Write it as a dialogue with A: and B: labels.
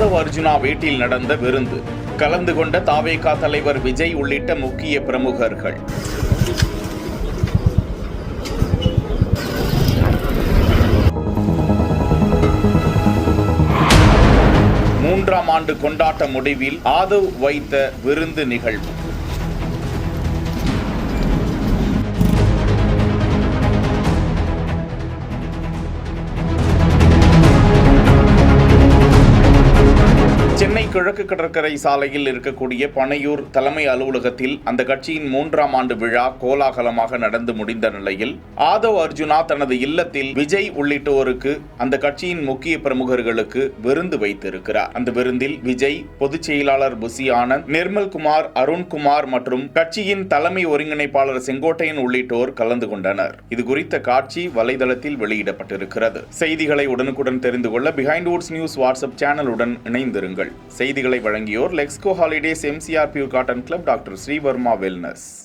A: ஆதவ் அர்ஜுனா வீட்டில் நடந்த விருந்து. கலந்து கொண்ட தாவேகா தலைவர் விஜய் உள்ளிட்ட முக்கிய பிரமுகர்கள். மூன்றாம் ஆண்டு கொண்டாட்ட முடிவில் ஆதவ் வைத்த விருந்து நிகழ்வு. சென்னை கிழக்கு கடற்கரை சாலையில் இருக்கக்கூடிய பனையூர் தலைமை அலுவலகத்தில் அந்த கட்சியின் 3ஆம் ஆண்டு விழா கோலாகலமாக நடந்து முடிந்த நிலையில் ஆதவ் அர்ஜுனா தனது இல்லத்தில் விஜய் உள்ளிட்டோருக்கு அந்த கட்சியின் முக்கிய பிரமுகர்களுக்கு விருந்து வைத்திருக்கிறார். அந்த விருந்தில் விஜய், பொதுச் செயலாளர் புசி ஆனந்த், நிர்மல்குமார், அருண்குமார் மற்றும் கட்சியின் தலைமை ஒருங்கிணைப்பாளர் செங்கோட்டையன் உள்ளிட்டோர் கலந்து கொண்டனர். இது குறித்த காட்சி வலைதளத்தில் வெளியிடப்பட்டிருக்கிறது. செய்திகளை உடனுக்குடன் தெரிந்து கொள்ள பிஹைண்ட் வுட்ஸ் நியூஸ் வாட்ஸ்அப் சேனலுடன் இணைந்திருங்கள். செய்திகளை வழங்கியோர் Lexco holidays, MCR pure cotton club, doctor Srivarma wellness.